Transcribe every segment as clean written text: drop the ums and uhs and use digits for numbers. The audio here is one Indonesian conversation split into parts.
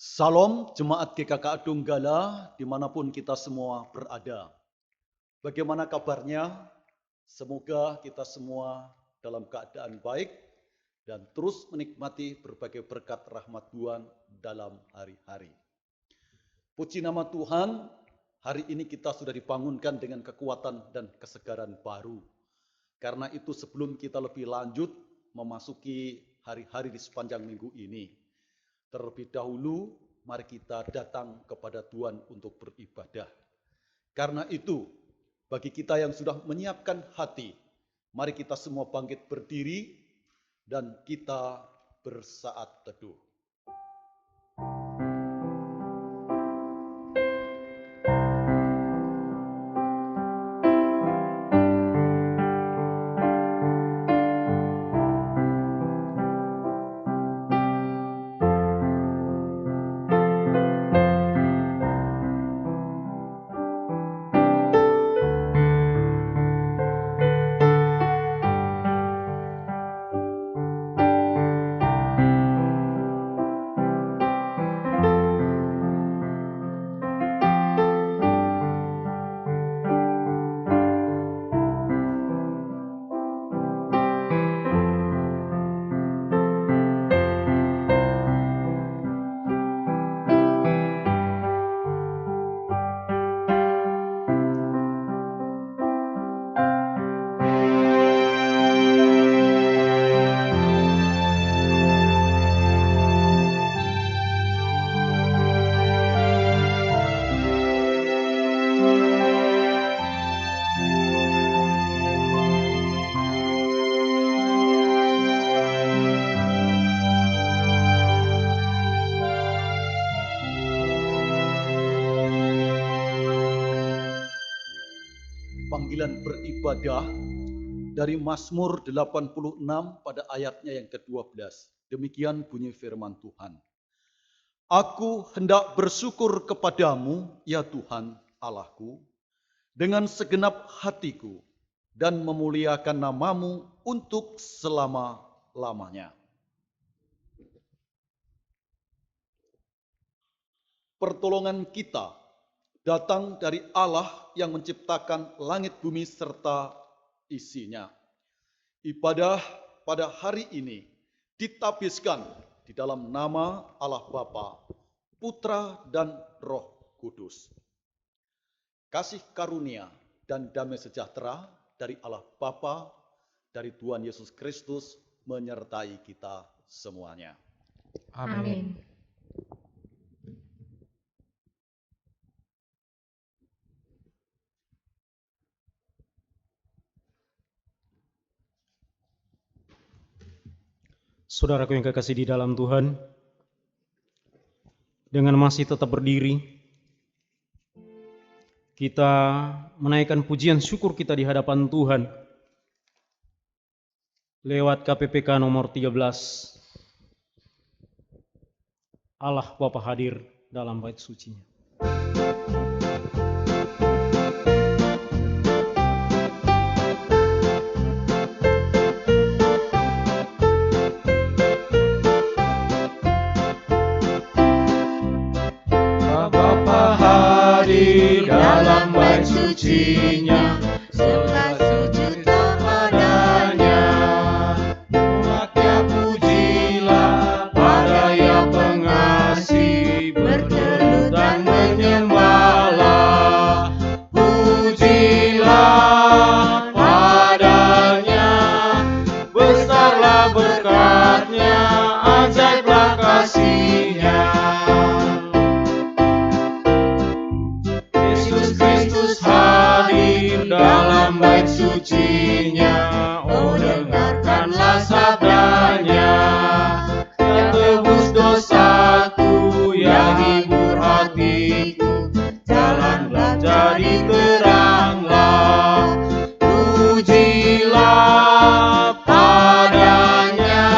Salam Jemaat GKK Donggala dimanapun kita semua berada. Bagaimana kabarnya? Semoga kita semua dalam keadaan baik dan terus menikmati berbagai berkat rahmat Tuhan dalam hari-hari. Puji nama Tuhan, hari ini kita sudah dibangunkan dengan kekuatan dan kesegaran baru. Karena itu sebelum kita lebih lanjut memasuki hari-hari di sepanjang minggu ini, terlebih dahulu, mari kita datang kepada Tuhan untuk beribadah. Karena itu, bagi kita yang sudah menyiapkan hati, mari kita semua bangkit berdiri dan kita bersaat teduh. Panggilan beribadah dari Mazmur 86 pada ayatnya yang ke-12. Demikian bunyi firman Tuhan. Aku hendak bersyukur kepadamu, ya Tuhan Allahku, dengan segenap hatiku dan memuliakan namamu untuk selama-lamanya. Pertolongan kita datang dari Allah yang menciptakan langit bumi serta isinya. Ibadah pada hari ini ditabiskan di dalam nama Allah Bapa, Putra dan Roh Kudus. Kasih karunia dan damai sejahtera dari Allah Bapa, dari Tuhan Yesus Kristus menyertai kita semuanya. Amin. Saudaraku yang kekasih di dalam Tuhan, dengan masih tetap berdiri, kita menaikkan pujian syukur kita di hadapan Tuhan lewat KPPK nomor 13. Allah Bapa hadir dalam bait sucinya. Dalam bait sucinya, segala sujud kepadanya. Umatnya pujilah pada Yang Pengasih, bertelut dan menyembahlah. Pujilah padanya, besarlah berkat-Nya, ajaiblah kasih-Nya. Dalam bait sucinya, oh dengarkanlah sabdanya, yang tebus dosaku, yang hibur hatiku, jalanlah jadi teranglah. Pujilah padanya,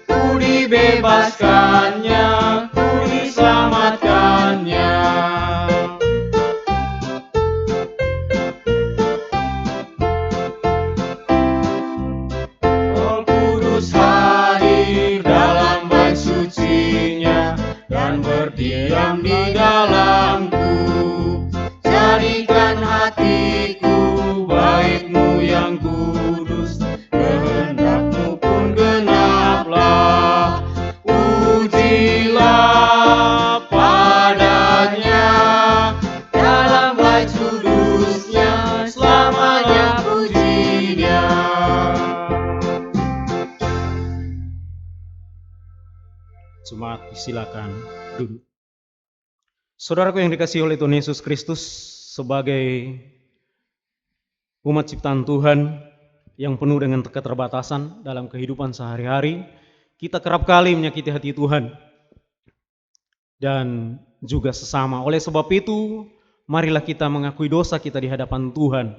ku dibebaskannya, ku diselamatkannya. Hadir dalam bait sucinya dan diam di dalamku. Jadikan hatiku baik-Mu yang kudus, kehendak-Mu pun genaplah. Pujilah padanya dalam bait kudusnya, selamanya puji Dia. Jemaat, silakan duduk. Saudaraku yang dikasihi oleh Tuhan Yesus Kristus, sebagai umat ciptaan Tuhan yang penuh dengan keterbatasan dalam kehidupan sehari-hari, kita kerap kali menyakiti hati Tuhan dan juga sesama. Oleh sebab itu, marilah kita mengakui dosa kita di hadapan Tuhan.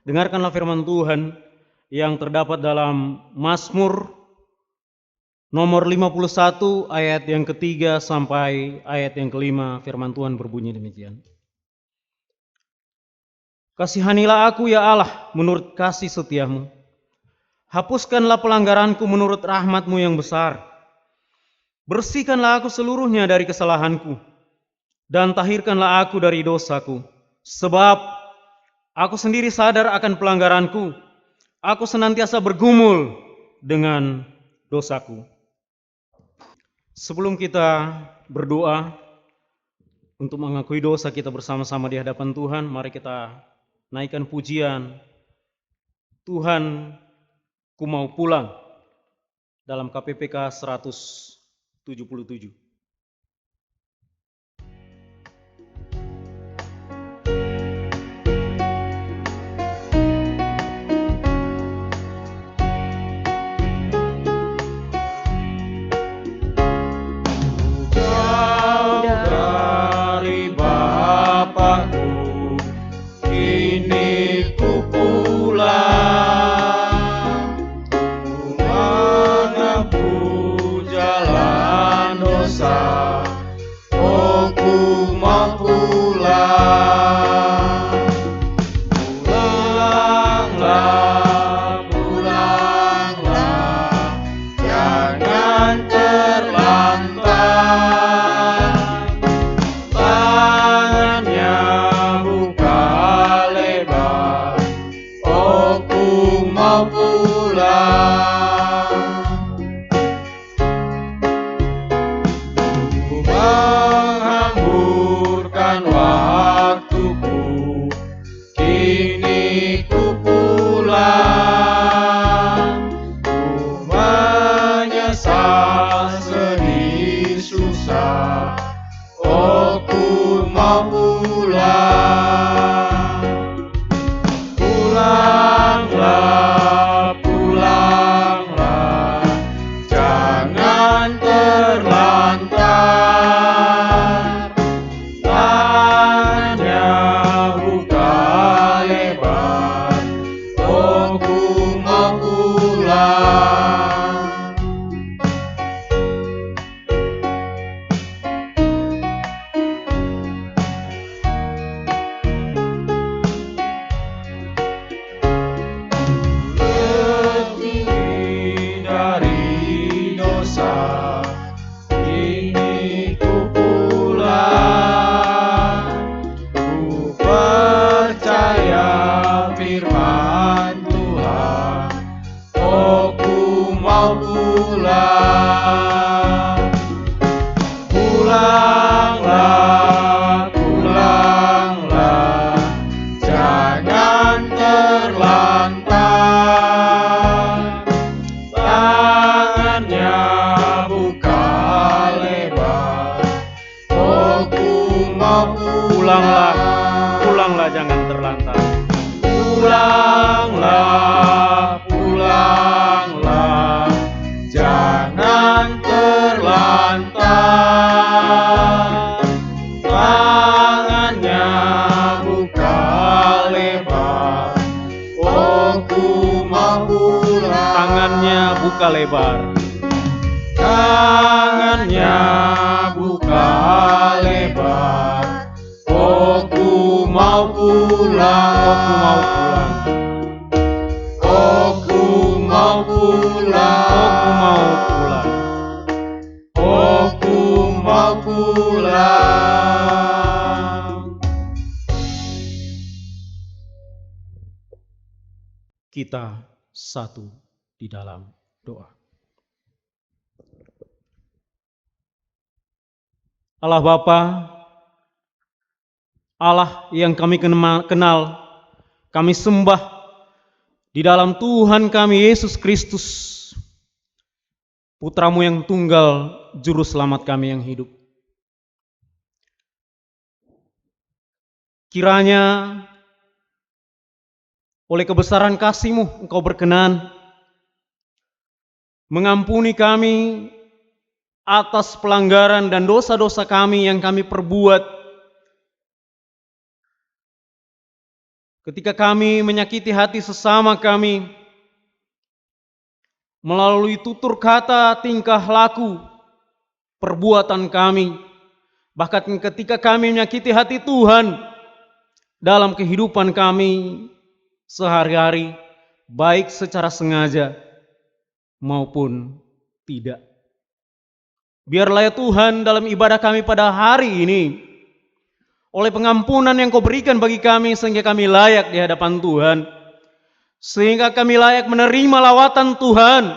Dengarkanlah firman Tuhan yang terdapat dalam Mazmur nomor 51 ayat yang ketiga sampai ayat yang kelima. Firman Tuhan berbunyi demikian. Kasihanilah aku ya Allah menurut kasih setiamu. Hapuskanlah pelanggaranku menurut rahmat-Mu yang besar. Bersihkanlah aku seluruhnya dari kesalahanku, dan tahirkanlah aku dari dosaku. Sebab aku sendiri sadar akan pelanggaranku. Aku senantiasa bergumul dengan dosaku. Sebelum kita berdoa untuk mengakui dosa kita bersama-sama di hadapan Tuhan, mari kita naikkan pujian Tuhan, ku mau pulang, dalam KPPK 177. Pulanglah, jangan terlantar. Pulanglah, jangan terlantar. Tangannya buka lebar, oh ku mau pulang. Tangannya buka lebar. Tangannya buka lebar. Oh ku mau pulang. Oh ku mau pulang. Oh ku mau pulang. Oh ku mau pulang. Kita satu di dalam doa. Allah Bapa, Allah yang kami kenal, kami sembah di dalam Tuhan kami Yesus Kristus, Putra-Mu yang tunggal, Juru Selamat kami yang hidup. Kiranya oleh kebesaran kasih-Mu Engkau berkenan mengampuni kami atas pelanggaran dan dosa-dosa kami yang kami perbuat ketika kami menyakiti hati sesama kami melalui tutur kata, tingkah laku, perbuatan kami, bahkan ketika kami menyakiti hati Tuhan dalam kehidupan kami sehari-hari, baik secara sengaja maupun tidak. Biarlah ya Tuhan dalam ibadah kami pada hari ini, oleh pengampunan yang Kau berikan bagi kami sehingga kami layak di hadapan Tuhan, sehingga kami layak menerima lawatan Tuhan,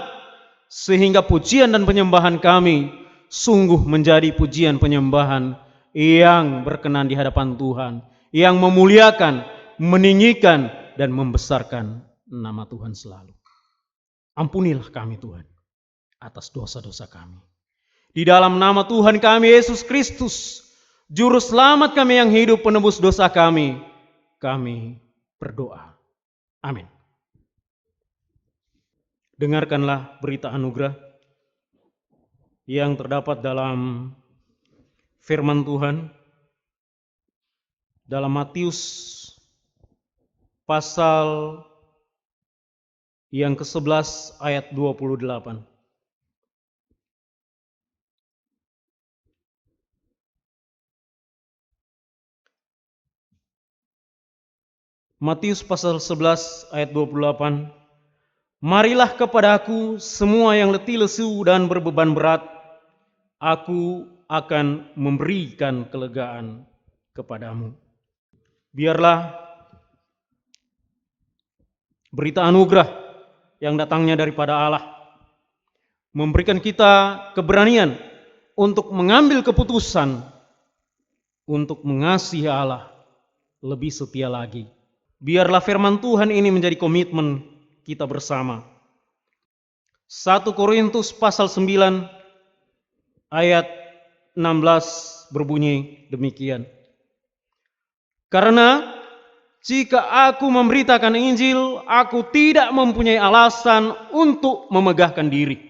sehingga pujian dan penyembahan kami sungguh menjadi pujian penyembahan yang berkenan di hadapan Tuhan, yang memuliakan, meninggikan, dan membesarkan nama Tuhan selalu. Ampunilah kami Tuhan atas dosa-dosa kami. Di dalam nama Tuhan kami Yesus Kristus, Juru Selamat kami yang hidup, penebus dosa kami berdoa. Amin. Dengarkanlah berita anugerah yang terdapat dalam firman Tuhan dalam Matius pasal yang ke-11 ayat 28. Matius pasal 11 ayat 28. Marilah kepadaku semua yang letih lesu dan berbeban berat, aku akan memberikan kelegaan kepadamu. Biarlah berita anugerah yang datangnya daripada Allah memberikan kita keberanian untuk mengambil keputusan untuk mengasihi Allah lebih setia lagi. Biarlah firman Tuhan ini menjadi komitmen kita bersama. 1 Korintus pasal 9 ayat 16 berbunyi demikian. Karena jika aku memberitakan Injil, aku tidak mempunyai alasan untuk memegahkan diri.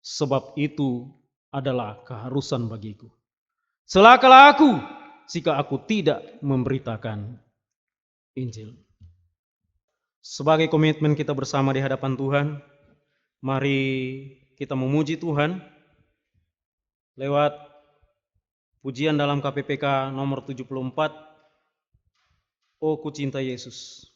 Sebab itu adalah keharusan bagiku. Celakalah aku jika aku tidak memberitakan Injil. Sebagai komitmen kita bersama di hadapan Tuhan, mari kita memuji Tuhan lewat pujian dalam KPPK nomor 74, Oh ku cinta Yesus.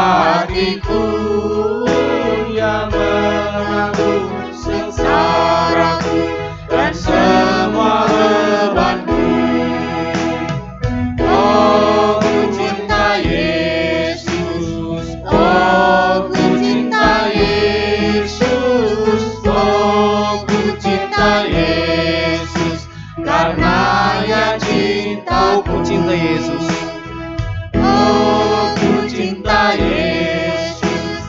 hatiku yang menanggung sengsaraku dan semua bebanku. Oh, ku cinta Yesus, oh, ku cinta Yesus, oh, ku cinta Yesus, karena Ia cinta. Oh, ku cinta Yesus. Oh, ku cinta Yesus,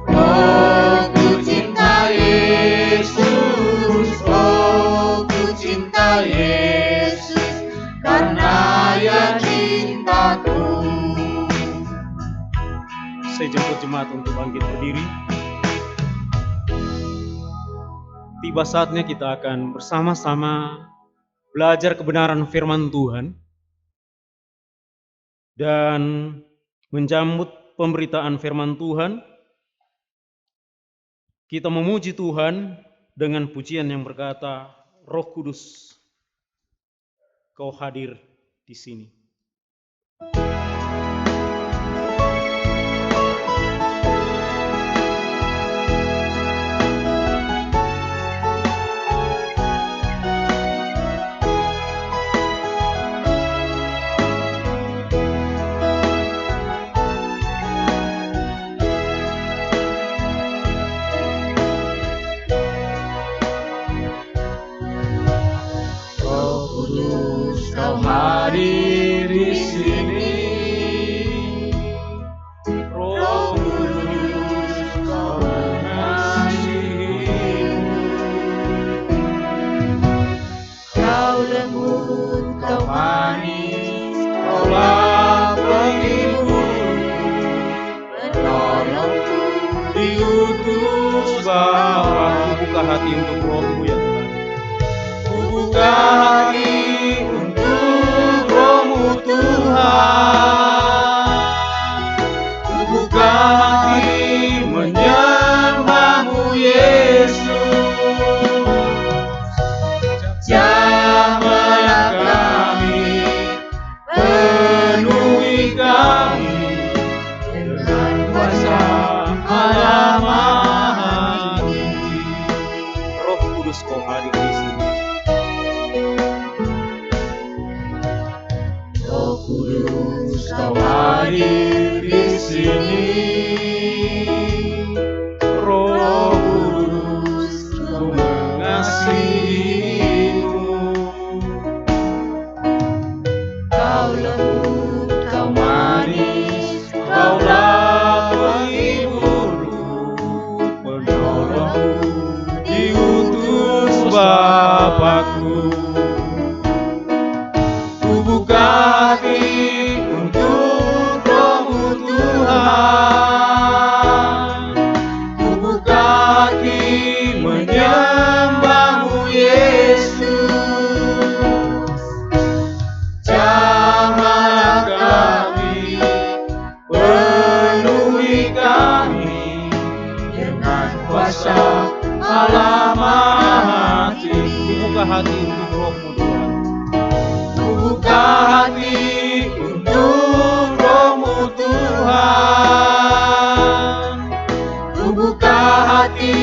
oh, ku cinta Yesus, oh, ku cinta Yesus, karena Ia cintaku. Saya jemput jemaat untuk bangkit berdiri. Tiba saatnya kita akan bersama-sama belajar kebenaran firman Tuhan dan menjambut pemberitaan firman Tuhan. Kita memuji Tuhan dengan pujian yang berkata, Roh Kudus, Kau hadir di sini. Roh Kudus, Kau hadir di sini. Roh Kudus, Kau mengasihimu. Kau lembut, Kau manis, Kaulah penghiburku, penolongku, Diutus Bapa, buka hati untuk Roh-Mu ya Tuhan. buka hati untuk Roh-Mu Tuhan. Ku buka hati menyembah-Mu Yesus. Jamahlah kami, penuhi kami dengan kuasa Allah Maha Tinggi. Roh Kudus, Kau hadir di sini. Roh Kudus, Kau hadir di sini. Roh Kudus, Ku mengasihimu. Kau lembut, Kau manis, Kaulah penghiburku, penolongku, diutus Bapakku. Ku buka hati untuk Roh-Mu Tuhan. Ku buka hati menyembah-Mu Yesus. Jamahlah kami, penuhi kami dengan kuasa Allah Maha Tinggi. Buka hati untuk Roh-Mu Tuhan. Ku buka hati untuk Roh-Mu Tuhan. Ku buka hati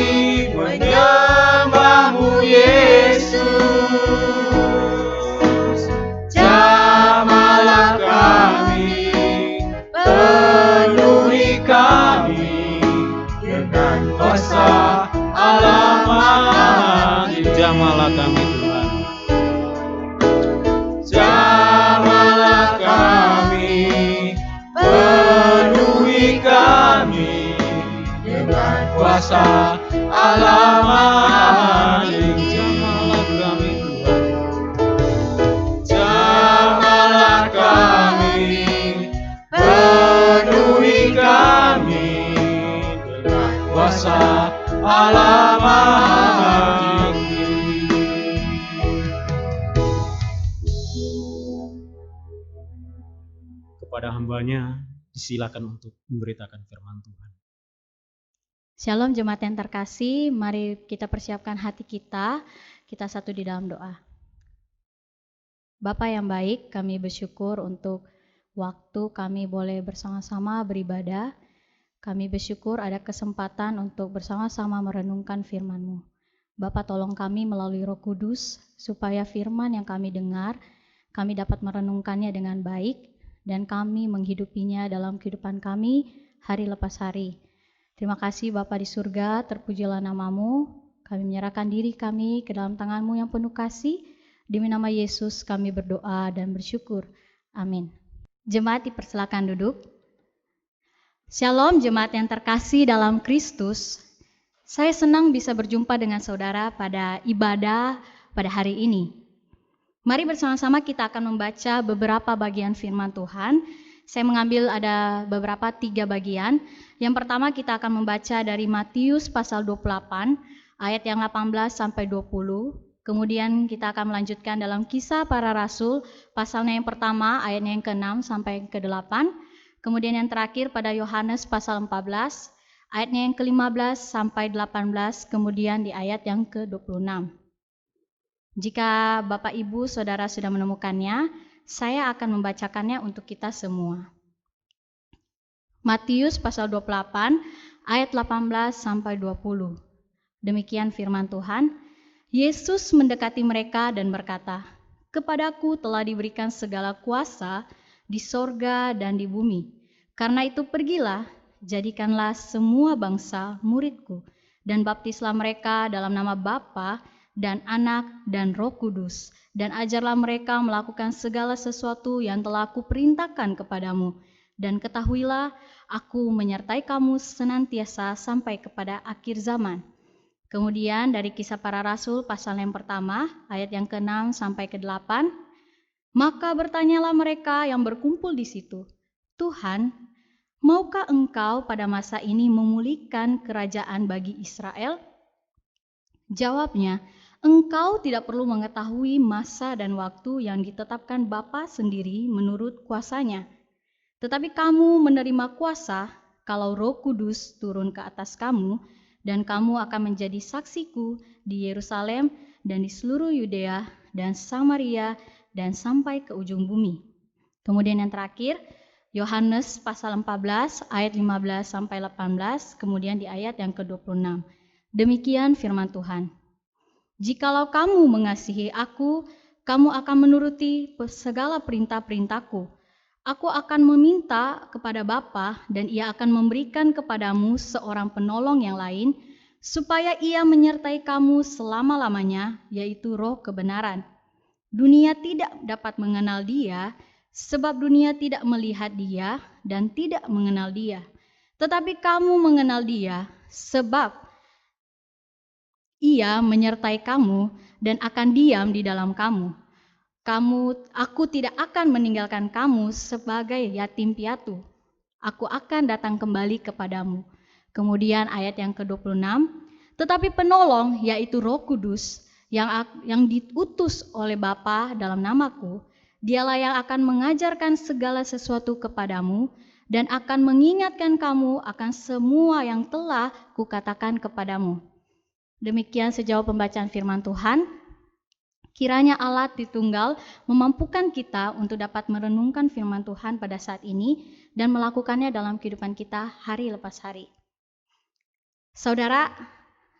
menyembah-Mu Yesus. Jamahlah kami, penuhi kami dengan kuasa Allah Maha Tinggi. Jamahlah kami Tuhan. Jamahlah kami, penuhi kami dengan kuasa Allah Maha Tinggi. Jamahlah kami Tuhan. Jamahlah kami, penuhi kami dengan kuasa Allah Maha Tinggi. Kepada hambanya disilakan untuk memberitakan firman Tuhan. Shalom jemaat yang terkasih, mari kita persiapkan hati kita satu di dalam doa. Bapa yang baik, kami bersyukur untuk waktu kami boleh bersama-sama beribadah. Kami bersyukur ada kesempatan untuk bersama-sama merenungkan firman-Mu. Bapa, tolong kami melalui Roh Kudus, supaya firman yang kami dengar, kami dapat merenungkannya dengan baik, dan kami menghidupinya dalam kehidupan kami hari lepas hari. Terima kasih Bapa di surga, terpujilah nama-Mu. Kami menyerahkan diri kami ke dalam tangan-Mu yang penuh kasih. Demi nama Yesus kami berdoa dan bersyukur. Amin. Jemaat dipersilakan duduk. Shalom jemaat yang terkasih dalam Kristus. Saya senang bisa berjumpa dengan saudara pada ibadah pada hari ini. Mari bersama-sama kita akan membaca beberapa bagian firman Tuhan. Saya mengambil ada beberapa 3 bagian. Yang pertama kita akan membaca dari Matius pasal 28 ayat yang 18 sampai 20. Kemudian kita akan melanjutkan dalam Kisah Para Rasul pasalnya yang pertama ayatnya yang ke-6 sampai ke-8. Kemudian yang terakhir pada Yohanes pasal 14 ayatnya yang ke-15 sampai 18, kemudian di ayat yang ke-26. Jika Bapak Ibu Saudara sudah menemukannya, saya akan membacakannya untuk kita semua. Matius pasal 28 ayat 18 sampai 20. Demikian firman Tuhan. Yesus mendekati mereka dan berkata, "Kepadaku telah diberikan segala kuasa di sorga dan di bumi. Karena itu pergilah, jadikanlah semua bangsa muridku, dan baptislah mereka dalam nama Bapa dan Anak dan Roh Kudus, dan ajarlah mereka melakukan segala sesuatu yang telah Kuperintahkan kepadamu. Dan ketahuilah, Aku menyertai kamu senantiasa sampai kepada akhir zaman." Kemudian dari Kisah Para Rasul pasal yang pertama, ayat yang ke-6 sampai ke-8, maka bertanyalah mereka yang berkumpul di situ, "Tuhan, maukah Engkau pada masa ini memulihkan kerajaan bagi Israel?" Jawabnya, "Engkau tidak perlu mengetahui masa dan waktu yang ditetapkan Bapa sendiri menurut kuasanya. Tetapi kamu menerima kuasa kalau Roh Kudus turun ke atas kamu, dan kamu akan menjadi saksiku di Yerusalem dan di seluruh Yudea dan Samaria dan sampai ke ujung bumi." Kemudian yang terakhir, Yohanes pasal 14 ayat 15 sampai 18, kemudian di ayat yang ke-26. Demikian firman Tuhan. "Jikalau kamu mengasihi Aku, kamu akan menuruti segala perintah-perintahku. Aku akan meminta kepada Bapa, dan Ia akan memberikan kepadamu seorang penolong yang lain, supaya Ia menyertai kamu selama-lamanya, yaitu Roh kebenaran. Dunia tidak dapat mengenal Dia, sebab dunia tidak melihat Dia dan tidak mengenal Dia. Tetapi kamu mengenal Dia, sebab Ia menyertai kamu dan akan diam di dalam kamu. Aku tidak akan meninggalkan kamu sebagai yatim piatu. Aku akan datang kembali kepadamu." Kemudian ayat yang ke-26, "Tetapi penolong, yaitu Roh Kudus, yang diutus oleh Bapa dalam namaku, Dialah yang akan mengajarkan segala sesuatu kepadamu dan akan mengingatkan kamu akan semua yang telah Kukatakan kepadamu." Demikian sejauh pembacaan firman Tuhan. Kiranya Allah Tritunggal memampukan kita untuk dapat merenungkan firman Tuhan pada saat ini dan melakukannya dalam kehidupan kita hari lepas hari. Saudara,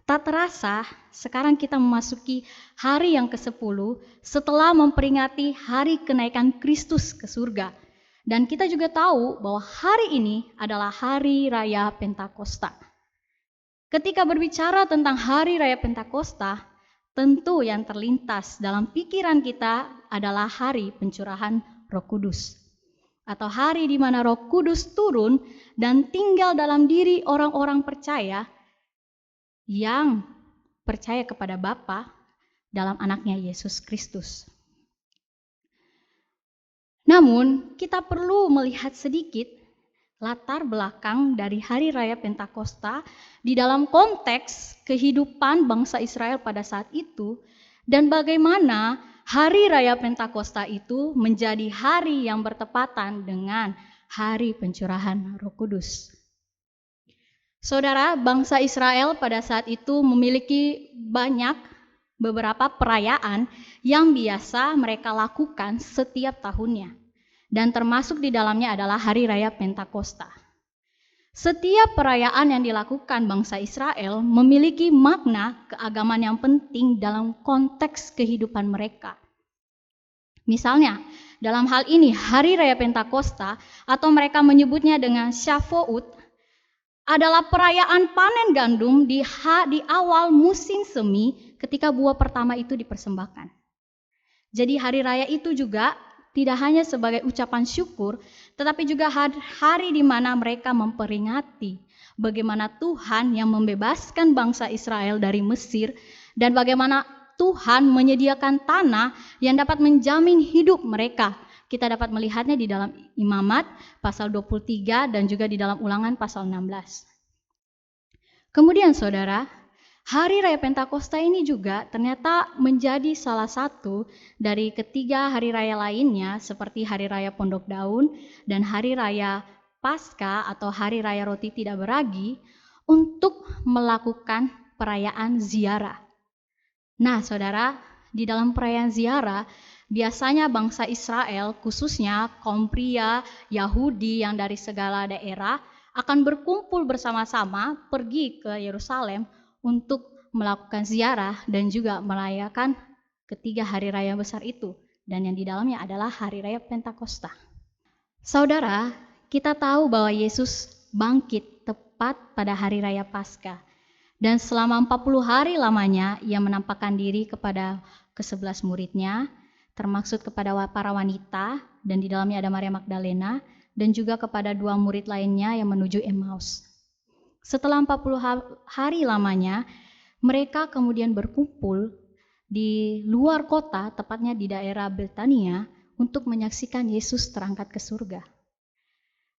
tak terasa sekarang kita memasuki hari yang ke-10 setelah memperingati hari kenaikan Kristus ke surga. Dan kita juga tahu bahwa hari ini adalah hari raya Pentakosta. Ketika berbicara tentang hari raya Pentakosta, tentu yang terlintas dalam pikiran kita adalah hari pencurahan Roh Kudus, atau hari di mana Roh Kudus turun dan tinggal dalam diri orang-orang percaya yang percaya kepada Bapa dalam anaknya Yesus Kristus. Namun, kita perlu melihat sedikit latar belakang dari hari raya Pentakosta di dalam konteks kehidupan bangsa Israel pada saat itu, dan bagaimana hari raya Pentakosta itu menjadi hari yang bertepatan dengan hari pencurahan Roh Kudus. Saudara, bangsa Israel pada saat itu memiliki beberapa perayaan yang biasa mereka lakukan setiap tahunnya. Dan termasuk di dalamnya adalah hari raya Pentakosta. Setiap perayaan yang dilakukan bangsa Israel memiliki makna keagamaan yang penting dalam konteks kehidupan mereka. Misalnya, dalam hal ini Hari Raya Pentakosta atau mereka menyebutnya dengan Shavuot adalah perayaan panen gandum di awal musim semi ketika buah pertama itu dipersembahkan. Jadi hari raya itu juga tidak hanya sebagai ucapan syukur, tetapi juga hari di mana mereka memperingati bagaimana Tuhan yang membebaskan bangsa Israel dari Mesir dan bagaimana Tuhan menyediakan tanah yang dapat menjamin hidup mereka. Kita dapat melihatnya di dalam Imamat pasal 23 dan juga di dalam Ulangan pasal 16. Kemudian saudara, Hari Raya Pentakosta ini juga ternyata menjadi salah satu dari ketiga hari raya lainnya seperti Hari Raya Pondok Daun dan Hari Raya Paskah atau Hari Raya Roti Tidak Beragi untuk melakukan perayaan ziarah. Nah saudara, di dalam perayaan ziarah biasanya bangsa Israel khususnya kaum pria Yahudi yang dari segala daerah akan berkumpul bersama-sama pergi ke Yerusalem untuk melakukan ziarah dan juga merayakan ketiga hari raya besar itu. Dan yang di dalamnya adalah Hari Raya Pentakosta. Saudara, kita tahu bahwa Yesus bangkit tepat pada Hari Raya Paskah. Dan selama 40 hari lamanya ia menampakkan diri kepada ke-11 muridnya, termaksud kepada para wanita, dan di dalamnya ada Maria Magdalena, dan juga kepada 2 murid lainnya yang menuju Emmaus. Setelah 40 hari lamanya, mereka kemudian berkumpul di luar kota, tepatnya di daerah Betania, untuk menyaksikan Yesus terangkat ke surga.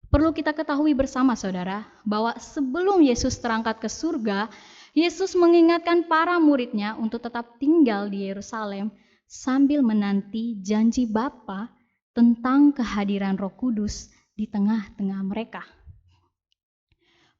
Perlu kita ketahui bersama saudara, bahwa sebelum Yesus terangkat ke surga, Yesus mengingatkan para muridnya untuk tetap tinggal di Yerusalem sambil menanti janji Bapa tentang kehadiran Roh Kudus di tengah-tengah mereka.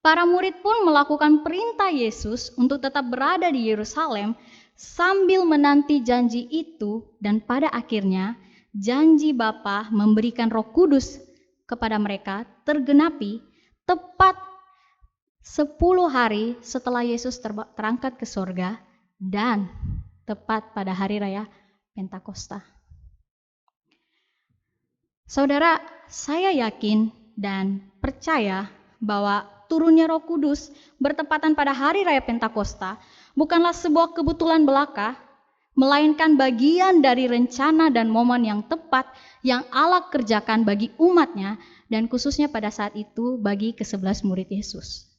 Para murid pun melakukan perintah Yesus untuk tetap berada di Yerusalem sambil menanti janji itu, dan pada akhirnya janji Bapa memberikan Roh Kudus kepada mereka tergenapi tepat 10 hari setelah Yesus terangkat ke surga dan tepat pada hari raya Pentakosta. Saudara, saya yakin dan percaya bahwa turunnya Roh Kudus bertepatan pada hari raya Pentakosta bukanlah sebuah kebetulan belaka, melainkan bagian dari rencana dan momen yang tepat yang Allah kerjakan bagi umatnya dan khususnya pada saat itu bagi ke-11 murid Yesus.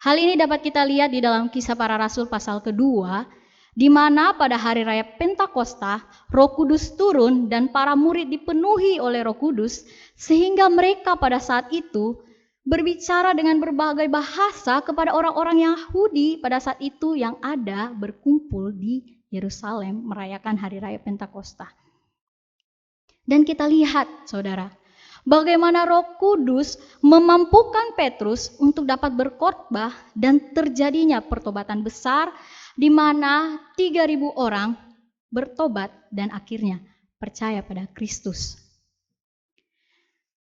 Hal ini dapat kita lihat di dalam Kisah Para Rasul pasal kedua, di mana pada hari raya Pentakosta Roh Kudus turun dan para murid dipenuhi oleh Roh Kudus sehingga mereka pada saat itu berbicara dengan berbagai bahasa kepada orang-orang Yahudi pada saat itu yang ada berkumpul di Yerusalem merayakan hari raya Pentakosta. Dan kita lihat saudara, bagaimana Roh Kudus memampukan Petrus untuk dapat berkhotbah dan terjadinya pertobatan besar di mana 3.000 orang bertobat dan akhirnya percaya pada Kristus.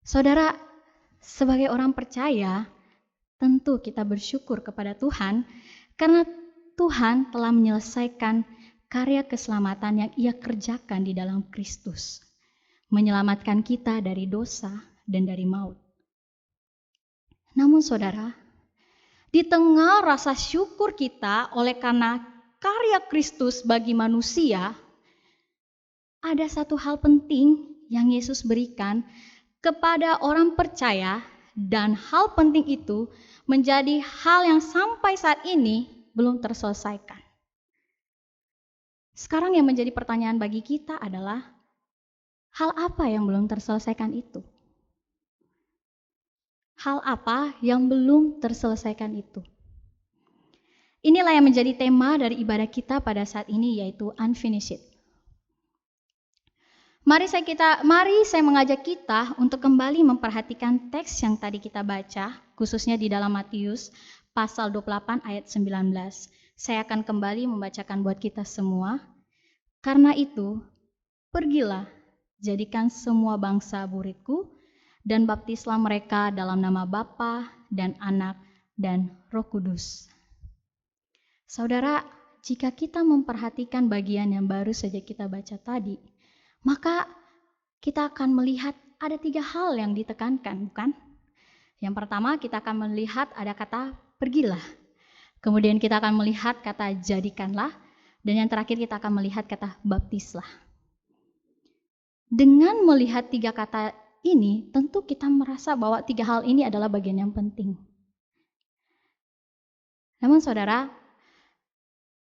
Saudara, sebagai orang percaya, tentu kita bersyukur kepada Tuhan karena Tuhan telah menyelesaikan karya keselamatan yang Ia kerjakan di dalam Kristus, menyelamatkan kita dari dosa dan dari maut. Namun saudara, di tengah rasa syukur kita oleh karena karya Kristus bagi manusia, ada satu hal penting yang Yesus berikan kepada orang percaya, dan hal penting itu menjadi hal yang sampai saat ini belum terselesaikan. Sekarang yang menjadi pertanyaan bagi kita adalah, hal apa yang belum terselesaikan itu? Hal apa yang belum terselesaikan itu? Inilah yang menjadi tema dari ibadah kita pada saat ini, yaitu unfinished. Mari saya mengajak kita untuk kembali memperhatikan teks yang tadi kita baca, khususnya di dalam Matius pasal 28 ayat 19. Saya akan kembali membacakan buat kita semua. Karena itu, pergilah, jadikan semua bangsa muridku, dan baptislah mereka dalam nama Bapa dan Anak, dan Roh Kudus. Saudara, jika kita memperhatikan bagian yang baru saja kita baca tadi, maka kita akan melihat ada 3 hal yang ditekankan, bukan? Yang pertama, kita akan melihat ada kata pergilah. Kemudian kita akan melihat kata jadikanlah. Dan yang terakhir kita akan melihat kata baptislah. Dengan melihat 3 kata ini, tentu kita merasa bahwa 3 hal ini adalah bagian yang penting. Namun saudara,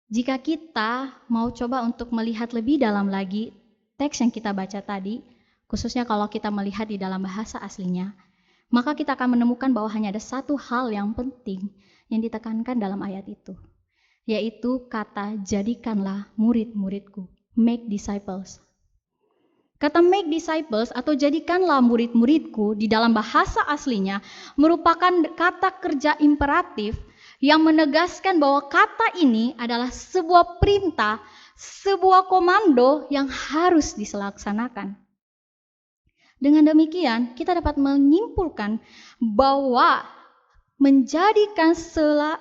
jika kita mau coba untuk melihat lebih dalam lagi teks yang kita baca tadi, khususnya kalau kita melihat di dalam bahasa aslinya, maka kita akan menemukan bahwa hanya ada 1 hal yang penting yang ditekankan dalam ayat itu, yaitu kata jadikanlah murid-muridku, make disciples. Kata make disciples atau jadikanlah murid-muridku di dalam bahasa aslinya merupakan kata kerja imperatif yang menegaskan bahwa kata ini adalah sebuah perintah, sebuah komando yang harus dilaksanakan. Dengan demikian, kita dapat menyimpulkan bahwa menjadikan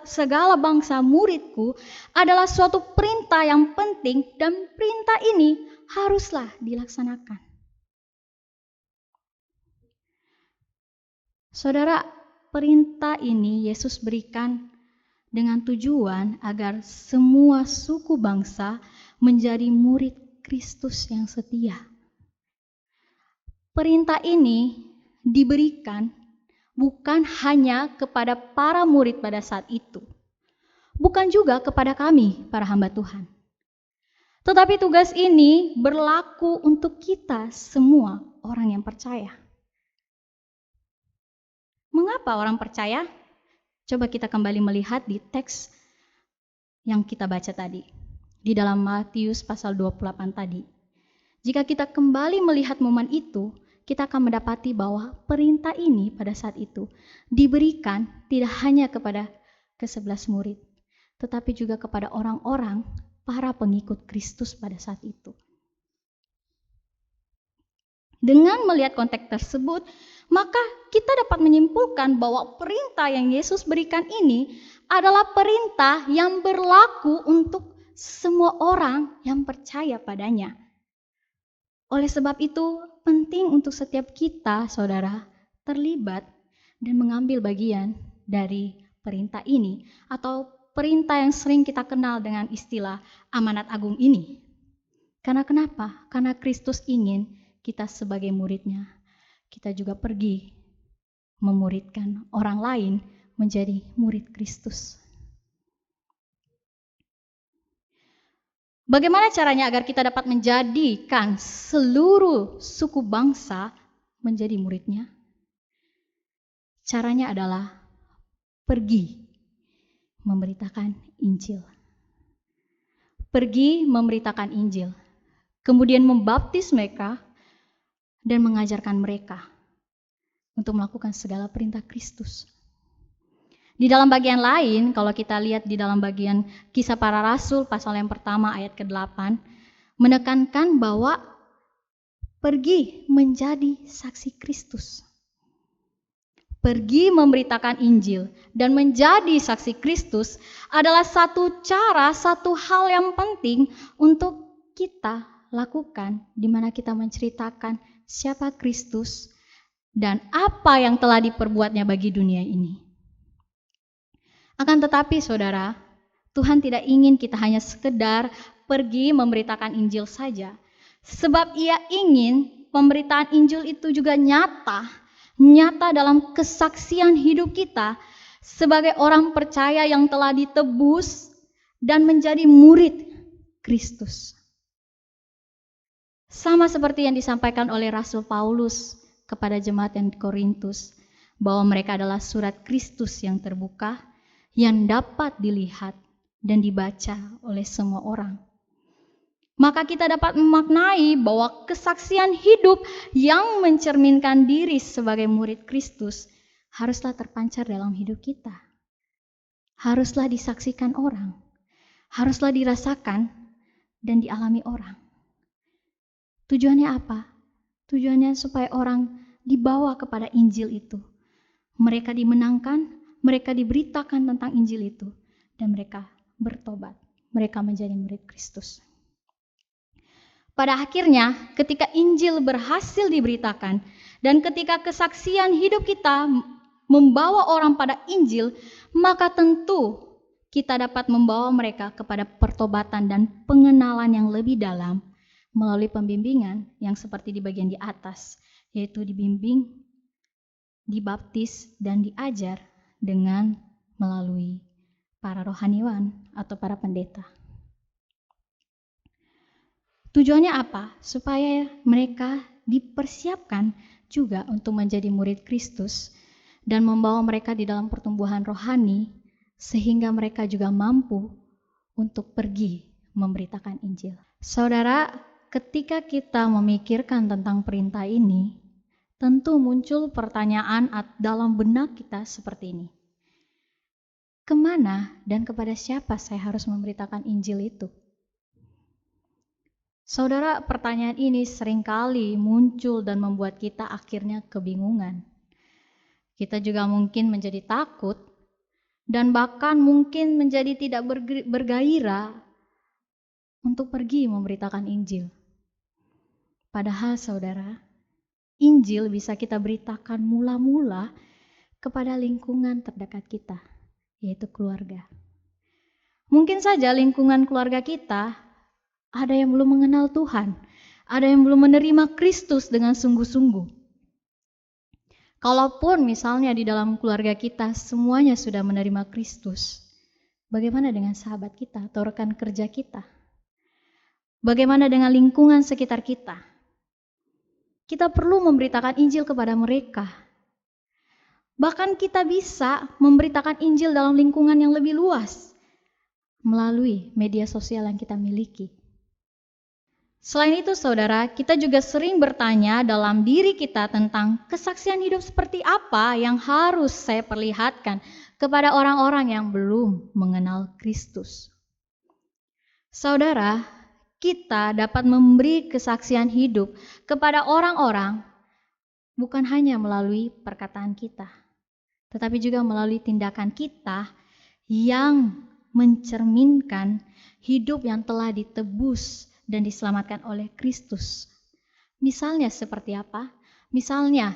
segala bangsa muridku adalah suatu perintah yang penting dan perintah ini haruslah dilaksanakan. Saudara, perintah ini Yesus berikan dengan tujuan agar semua suku bangsa menjadi murid Kristus yang setia. Perintah ini diberikan bukan hanya kepada para murid pada saat itu, bukan juga kepada kami, para hamba Tuhan. Tetapi tugas ini berlaku untuk kita semua orang yang percaya. Mengapa orang percaya? Coba kita kembali melihat di teks yang kita baca tadi, di dalam Matius pasal 28 tadi. Jika kita kembali melihat momen itu, kita akan mendapati bahwa perintah ini pada saat itu diberikan tidak hanya kepada ke-11 murid, tetapi juga kepada orang-orang, para pengikut Kristus pada saat itu. Dengan melihat konteks tersebut, maka kita dapat menyimpulkan bahwa perintah yang Yesus berikan ini adalah perintah yang berlaku untuk semua orang yang percaya padanya. Oleh sebab itu, penting untuk setiap kita, saudara, terlibat dan mengambil bagian dari perintah ini atau perintah yang sering kita kenal dengan istilah amanat agung ini. Karena kenapa? Karena Kristus ingin kita sebagai muridnya, kita juga pergi memuridkan orang lain menjadi murid Kristus. Bagaimana caranya agar kita dapat menjadikan seluruh suku bangsa menjadi muridnya? Caranya adalah pergi memberitakan Injil. Pergi memberitakan Injil. Kemudian membaptis mereka dan mengajarkan mereka untuk melakukan segala perintah Kristus. Di dalam bagian lain, kalau kita lihat di dalam bagian Kisah Para Rasul pasal yang pertama ayat ke-8, menekankan bahwa pergi menjadi saksi Kristus. Pergi memberitakan Injil dan menjadi saksi Kristus adalah satu cara, satu hal yang penting untuk kita lakukan, di mana kita menceritakan siapa Kristus dan apa yang telah diperbuatnya bagi dunia ini. Akan tetapi saudara, Tuhan tidak ingin kita hanya sekedar pergi memberitakan Injil saja. Sebab Ia ingin pemberitaan Injil itu juga nyata dalam kesaksian hidup kita sebagai orang percaya yang telah ditebus dan menjadi murid Kristus. Sama seperti yang disampaikan oleh Rasul Paulus kepada jemaat yang di Korintus, bahwa mereka adalah surat Kristus yang terbuka, yang dapat dilihat dan dibaca oleh semua orang. Maka kita dapat memaknai bahwa kesaksian hidup yang mencerminkan diri sebagai murid Kristus haruslah terpancar dalam hidup kita. Haruslah disaksikan orang. Haruslah dirasakan dan dialami orang. Tujuannya apa? Tujuannya supaya orang dibawa kepada Injil itu. Mereka dimenangkan, mereka diberitakan tentang Injil itu dan mereka bertobat. Mereka menjadi murid Kristus. Pada akhirnya, ketika Injil berhasil diberitakan dan ketika kesaksian hidup kita membawa orang pada Injil, maka tentu kita dapat membawa mereka kepada pertobatan dan pengenalan yang lebih dalam melalui pembimbingan yang seperti di bagian di atas, yaitu dibimbing, dibaptis, dan diajar dengan melalui para rohaniwan atau para pendeta. Tujuannya apa? Supaya mereka dipersiapkan juga untuk menjadi murid Kristus dan membawa mereka di dalam pertumbuhan rohani sehingga mereka juga mampu untuk pergi memberitakan Injil. Saudara, ketika kita memikirkan tentang perintah ini, tentu muncul pertanyaan dalam benak kita seperti ini. Kemana dan kepada siapa saya harus memberitakan Injil itu? Saudara, pertanyaan ini seringkali muncul dan membuat kita akhirnya kebingungan. Kita juga mungkin menjadi takut dan bahkan mungkin menjadi tidak bergairah untuk pergi memberitakan Injil. Padahal saudara, Injil bisa kita beritakan mula-mula kepada lingkungan terdekat kita, yaitu keluarga. Mungkin saja lingkungan keluarga kita ada yang belum mengenal Tuhan, ada yang belum menerima Kristus dengan sungguh-sungguh. Kalaupun misalnya di dalam keluarga kita semuanya sudah menerima Kristus, bagaimana dengan sahabat kita atau rekan kerja kita? Bagaimana dengan lingkungan sekitar kita? Kita perlu memberitakan Injil kepada mereka. Bahkan kita bisa memberitakan Injil dalam lingkungan yang lebih luas melalui media sosial yang kita miliki. Selain itu saudara, kita juga sering bertanya dalam diri kita tentang kesaksian hidup seperti apa yang harus saya perlihatkan kepada orang-orang yang belum mengenal Kristus. Saudara, kita dapat memberi kesaksian hidup kepada orang-orang bukan hanya melalui perkataan kita, tetapi juga melalui tindakan kita yang mencerminkan hidup yang telah ditebus dan diselamatkan oleh Kristus. Misalnya seperti apa? Misalnya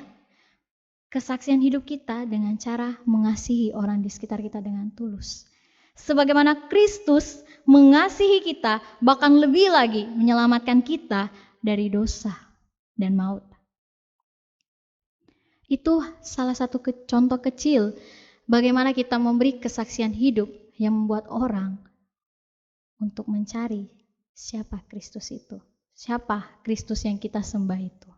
kesaksian hidup kita dengan cara mengasihi orang di sekitar kita dengan tulus. Sebagaimana Kristus mengasihi kita, bahkan lebih lagi menyelamatkan kita dari dosa dan maut. Itu salah satu contoh kecil bagaimana kita memberi kesaksian hidup yang membuat orang untuk mencari siapa Kristus itu? Siapa Kristus yang kita sembah itu?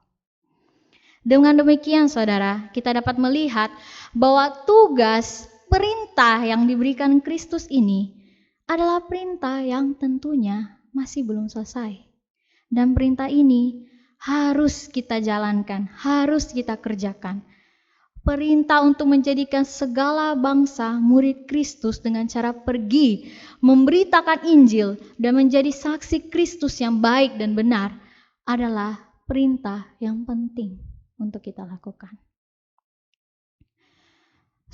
Dengan demikian saudara, kita dapat melihat bahwa tugas perintah yang diberikan Kristus ini adalah perintah yang tentunya masih belum selesai. Dan perintah ini harus kita jalankan, harus kita kerjakan. Perintah untuk menjadikan segala bangsa murid Kristus dengan cara pergi, memberitakan Injil, dan menjadi saksi Kristus yang baik dan benar adalah perintah yang penting untuk kita lakukan.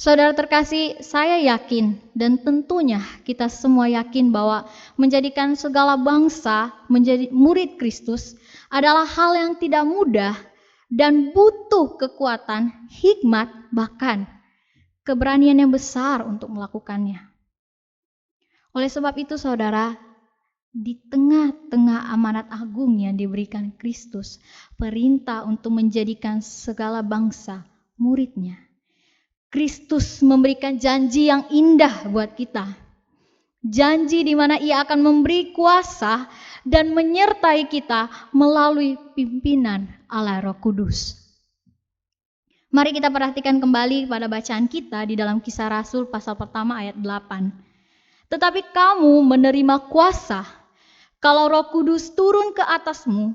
Saudara terkasih, saya yakin dan tentunya kita semua yakin bahwa menjadikan segala bangsa menjadi murid Kristus adalah hal yang tidak mudah dan butuh kekuatan, hikmat, bahkan keberanian yang besar untuk melakukannya. Oleh sebab itu saudara, di tengah-tengah amanat agung yang diberikan Kristus, perintah untuk menjadikan segala bangsa muridnya, Kristus memberikan janji yang indah buat kita. Janji di mana Ia akan memberi kuasa dan menyertai kita melalui pimpinan Allah Roh Kudus. Mari kita perhatikan kembali pada bacaan kita di dalam Kisah Rasul pasal pertama ayat 8. Tetapi kamu menerima kuasa kalau Roh Kudus turun ke atasmu,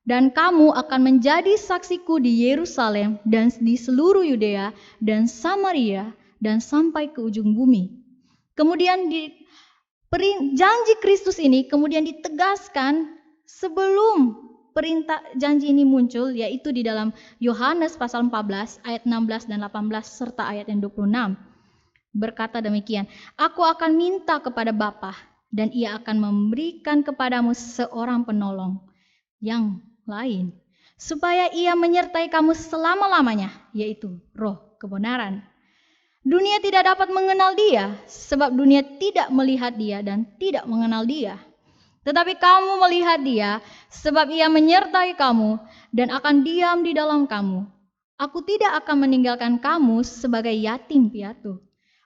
dan kamu akan menjadi saksiku di Yerusalem dan di seluruh Yudea dan Samaria dan sampai ke ujung bumi. Kemudian janji Kristus ini kemudian ditegaskan sebelum perintah janji ini muncul, yaitu di dalam Yohanes pasal 14 ayat 16 dan 18 serta ayat yang 26. berkata demikian, "Aku akan minta kepada Bapa dan Ia akan memberikan kepadamu seorang penolong yang lain, supaya Ia menyertai kamu selama-lamanya, yaitu Roh kebenaran. Dunia tidak dapat mengenal Dia, sebab dunia tidak melihat Dia dan tidak mengenal Dia. Tetapi kamu melihat Dia, sebab Ia menyertai kamu dan akan diam di dalam kamu. Aku tidak akan meninggalkan kamu sebagai yatim piatu.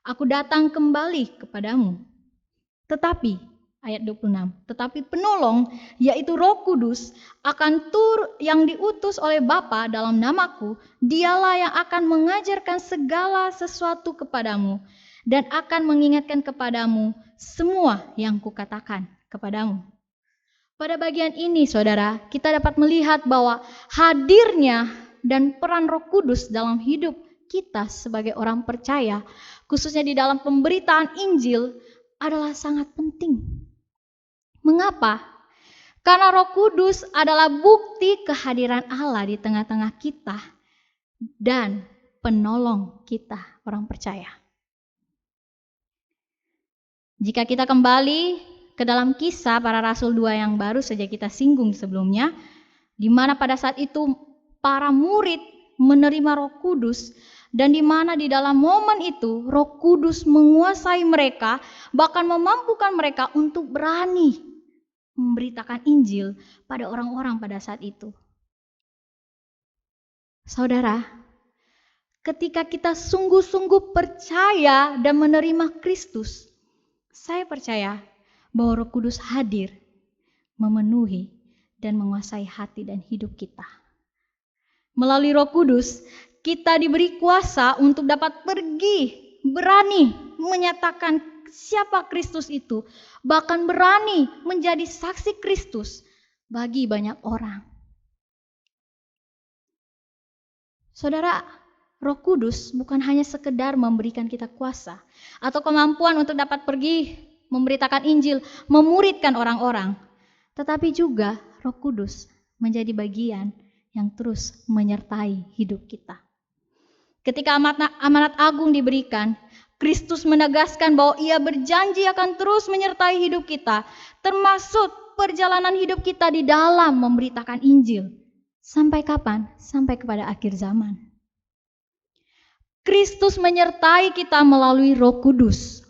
Aku datang kembali kepadamu." Tetapi, ayat 26, "Tetapi penolong, yaitu Roh Kudus, yang diutus oleh Bapa dalam namaku, Dialah yang akan mengajarkan segala sesuatu kepadamu dan akan mengingatkan kepadamu semua yang kukatakan kepadamu." Pada bagian ini, saudara, kita dapat melihat bahwa hadirnya dan peran Roh Kudus dalam hidup kita sebagai orang percaya, khususnya di dalam pemberitaan Injil, adalah sangat penting. Mengapa? Karena Roh Kudus adalah bukti kehadiran Allah di tengah-tengah kita dan penolong kita, orang percaya. Jika kita kembali ke dalam Kisah Para Rasul 2 yang baru saja kita singgung sebelumnya, di mana pada saat itu para murid menerima Roh Kudus, dan di mana di dalam momen itu Roh Kudus menguasai mereka, bahkan memampukan mereka untuk berani memberitakan Injil pada orang-orang pada saat itu. Saudara, ketika kita sungguh-sungguh percaya dan menerima Kristus, saya percaya bahwa Roh Kudus hadir, memenuhi dan menguasai hati dan hidup kita. Melalui Roh Kudus, kita diberi kuasa untuk dapat pergi, berani menyatakan siapa Kristus itu, bahkan berani menjadi saksi Kristus bagi banyak orang. Saudara, Roh Kudus bukan hanya sekedar memberikan kita kuasa atau kemampuan untuk dapat pergi memberitakan Injil, memuridkan orang-orang, tetapi juga Roh Kudus menjadi bagian yang terus menyertai hidup kita. Ketika amanat agung diberikan, Kristus menegaskan bahwa Ia berjanji akan terus menyertai hidup kita, termasuk perjalanan hidup kita di dalam memberitakan Injil. Sampai kapan? Sampai kepada akhir zaman. Kristus menyertai kita melalui Roh Kudus.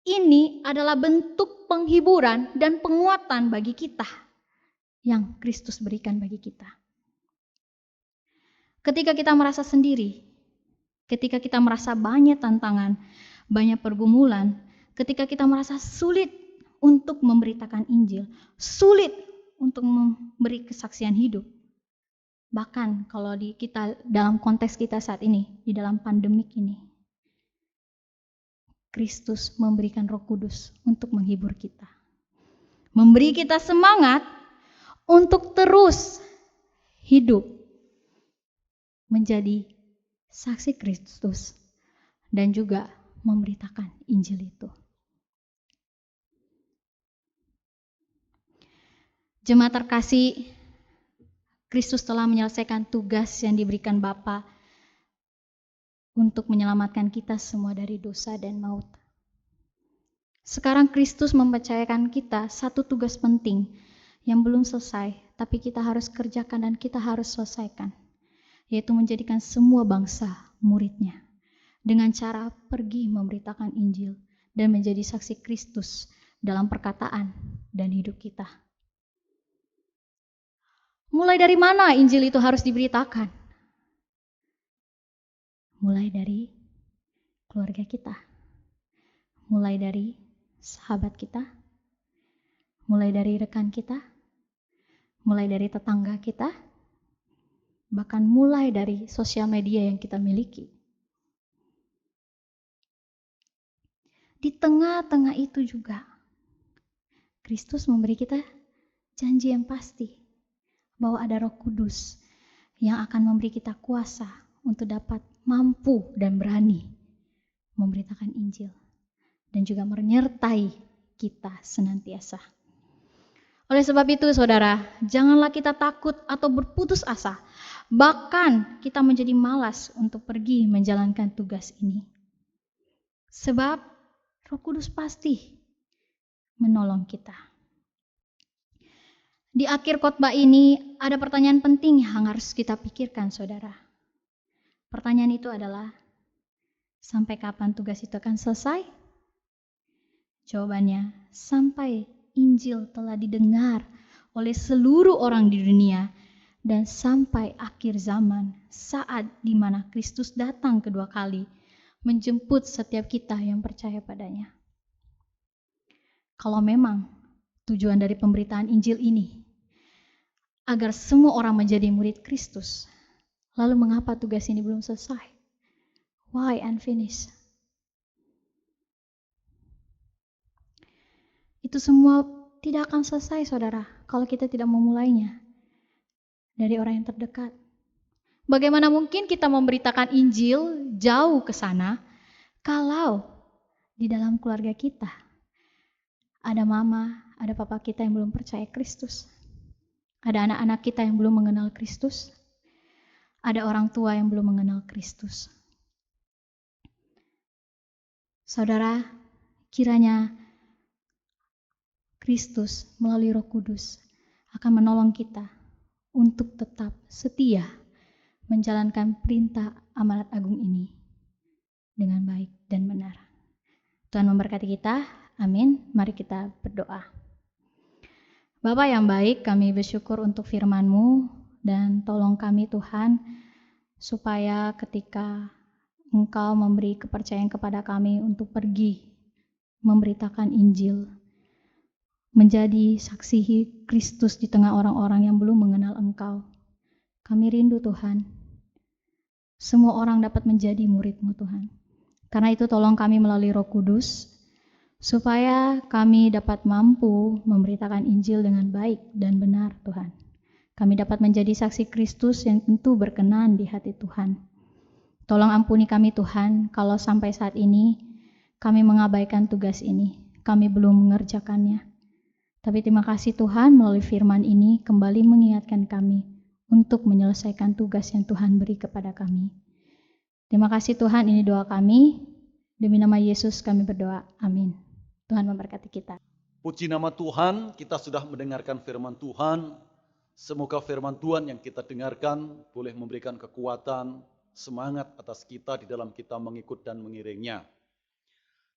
Ini adalah bentuk penghiburan dan penguatan bagi kita yang Kristus berikan bagi kita. Ketika kita merasa sendiri, ketika kita merasa banyak tantangan, banyak pergumulan, ketika kita merasa sulit untuk memberitakan Injil, sulit untuk memberi kesaksian hidup. Bahkan kalau kita dalam konteks kita saat ini, di dalam pandemik ini, Kristus memberikan Roh Kudus untuk menghibur kita. Memberi kita semangat untuk terus hidup menjadi saksi Kristus dan juga memberitakan Injil itu. Jemaat terkasih, Kristus telah menyelesaikan tugas yang diberikan Bapa untuk menyelamatkan kita semua dari dosa dan maut. Sekarang Kristus mempercayakan kita satu tugas penting yang belum selesai, tapi kita harus kerjakan dan kita harus selesaikan, yaitu menjadikan semua bangsa muridnya dengan cara pergi memberitakan Injil dan menjadi saksi Kristus dalam perkataan dan hidup kita. Mulai dari mana Injil itu harus diberitakan? Mulai dari keluarga kita, mulai dari sahabat kita, mulai dari rekan kita, mulai dari tetangga kita, bahkan mulai dari sosial media yang kita miliki. Di tengah-tengah itu juga, Kristus memberi kita janji yang pasti bahwa ada Roh Kudus yang akan memberi kita kuasa untuk dapat mampu dan berani memberitakan Injil dan juga menyertai kita senantiasa. Oleh sebab itu, saudara, janganlah kita takut atau berputus asa, bahkan kita menjadi malas untuk pergi menjalankan tugas ini. Sebab Roh Kudus pasti menolong kita. Di akhir khotbah ini ada pertanyaan penting yang harus kita pikirkan, saudara. Pertanyaan itu adalah, sampai kapan tugas itu akan selesai? Jawabannya, sampai Injil telah didengar oleh seluruh orang di dunia dan sampai akhir zaman, saat di mana Kristus datang kedua kali menjemput setiap kita yang percaya padanya. Kalau memang tujuan dari pemberitaan Injil ini agar semua orang menjadi murid Kristus, lalu mengapa tugas ini belum selesai? Why unfinished? Itu semua tidak akan selesai, saudara, kalau kita tidak memulainya dari orang yang terdekat. Bagaimana mungkin kita memberitakan Injil jauh ke sana kalau di dalam keluarga kita ada mama, ada papa kita yang belum percaya Kristus, ada anak-anak kita yang belum mengenal Kristus, ada orang tua yang belum mengenal Kristus. Saudara, kiranya Kristus melalui Roh Kudus akan menolong kita untuk tetap setia menjalankan perintah amanat agung ini dengan baik dan benar. Tuhan memberkati kita. Amin. Mari kita berdoa. Bapa yang baik, kami bersyukur untuk firman-Mu dan tolong kami Tuhan supaya ketika Engkau memberi kepercayaan kepada kami untuk pergi memberitakan Injil, menjadi saksi Kristus di tengah orang-orang yang belum mengenal Engkau. Kami rindu Tuhan, semua orang dapat menjadi murid-Mu Tuhan. Karena itu tolong kami melalui Roh Kudus, supaya kami dapat mampu memberitakan Injil dengan baik dan benar Tuhan. Kami dapat menjadi saksi Kristus yang tentu berkenan di hati Tuhan. Tolong ampuni kami Tuhan, kalau sampai saat ini kami mengabaikan tugas ini, kami belum mengerjakannya. Tapi terima kasih Tuhan, melalui firman ini kembali mengingatkan kami untuk menyelesaikan tugas yang Tuhan beri kepada kami. Terima kasih Tuhan, ini doa kami. Demi nama Yesus kami berdoa. Amin. Tuhan memberkati kita. Puji nama Tuhan, kita sudah mendengarkan firman Tuhan. Semoga firman Tuhan yang kita dengarkan boleh memberikan kekuatan, semangat atas kita di dalam kita mengikut dan mengiringnya.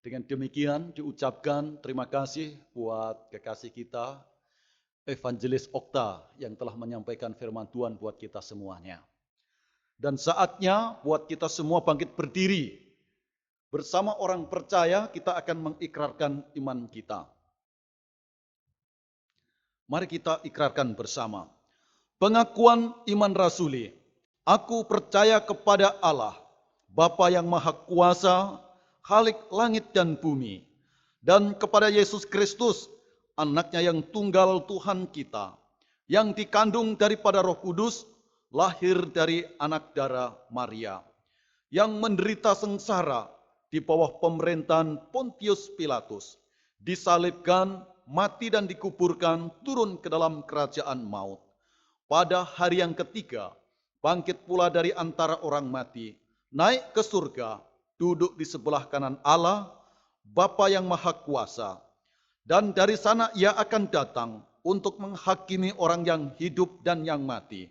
Dengan demikian diucapkan terima kasih buat kekasih kita, Evangelis Okta, yang telah menyampaikan firman Tuhan buat kita semuanya. Dan saatnya buat kita semua bangkit berdiri. Bersama orang percaya kita akan mengikrarkan iman kita. Mari kita ikrarkan bersama. Pengakuan iman rasuli. Aku percaya kepada Allah, Bapa yang Maha Kuasa, Khalik langit dan bumi, dan kepada Yesus Kristus, anaknya yang tunggal Tuhan kita, yang dikandung daripada Roh Kudus, lahir dari anak darah Maria, yang menderita sengsara di bawah pemerintahan Pontius Pilatus, disalibkan, mati dan dikuburkan, turun ke dalam kerajaan maut. Pada hari yang ketiga, bangkit pula dari antara orang mati, naik ke surga, duduk di sebelah kanan Allah, Bapa yang Maha Kuasa. Dan dari sana ia akan datang untuk menghakimi orang yang hidup dan yang mati.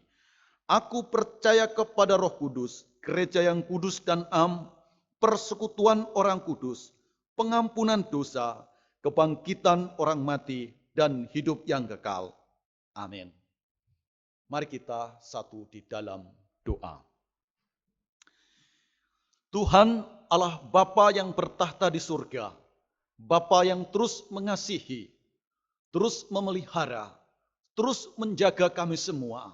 Aku percaya kepada Roh Kudus, gereja yang kudus dan am, persekutuan orang kudus, pengampunan dosa, kebangkitan orang mati, dan hidup yang kekal. Amin. Mari kita satu di dalam doa. Tuhan Allah Bapa yang bertahta di surga, Bapa yang terus mengasihi, terus memelihara, terus menjaga kami semua,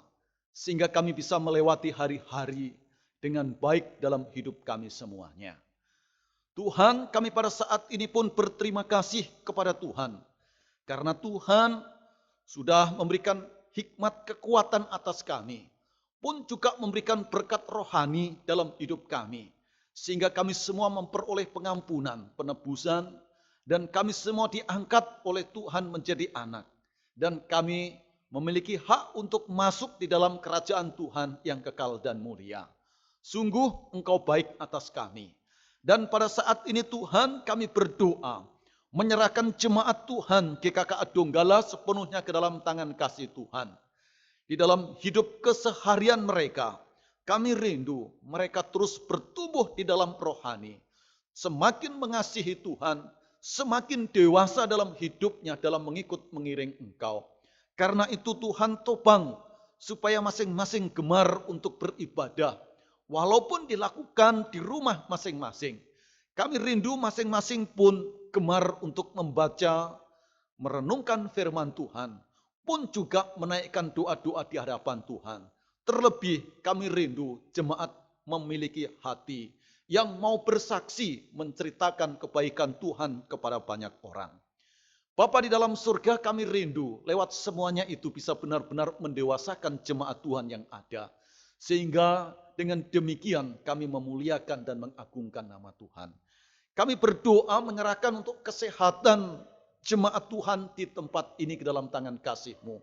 sehingga kami bisa melewati hari-hari dengan baik dalam hidup kami semuanya. Tuhan, kami pada saat ini pun berterima kasih kepada Tuhan, karena Tuhan sudah memberikan hikmat kekuatan atas kami, pun juga memberikan berkat rohani dalam hidup kami, sehingga kami semua memperoleh pengampunan, penebusan, dan kami semua diangkat oleh Tuhan menjadi anak. Dan kami memiliki hak untuk masuk di dalam kerajaan Tuhan yang kekal dan mulia. Sungguh Engkau baik atas kami. Dan pada saat ini Tuhan kami berdoa, menyerahkan jemaat Tuhan GKK Donggala sepenuhnya ke dalam tangan kasih Tuhan. Di dalam hidup keseharian mereka, kami rindu mereka terus bertumbuh di dalam rohani. Semakin mengasihi Tuhan, semakin dewasa dalam hidupnya dalam mengikut mengiring Engkau. Karena itu Tuhan topang supaya masing-masing gemar untuk beribadah. Walaupun dilakukan di rumah masing-masing. Kami rindu masing-masing pun gemar untuk membaca, merenungkan firman Tuhan. Pun juga menaikkan doa-doa di hadapan Tuhan. Terlebih kami rindu jemaat memiliki hati yang mau bersaksi menceritakan kebaikan Tuhan kepada banyak orang. Bapa di dalam surga, kami rindu lewat semuanya itu bisa benar-benar mendewasakan jemaat Tuhan yang ada. Sehingga dengan demikian kami memuliakan dan mengagungkan nama Tuhan. Kami berdoa menyerahkan untuk kesehatan jemaat Tuhan di tempat ini ke dalam tangan kasih-Mu.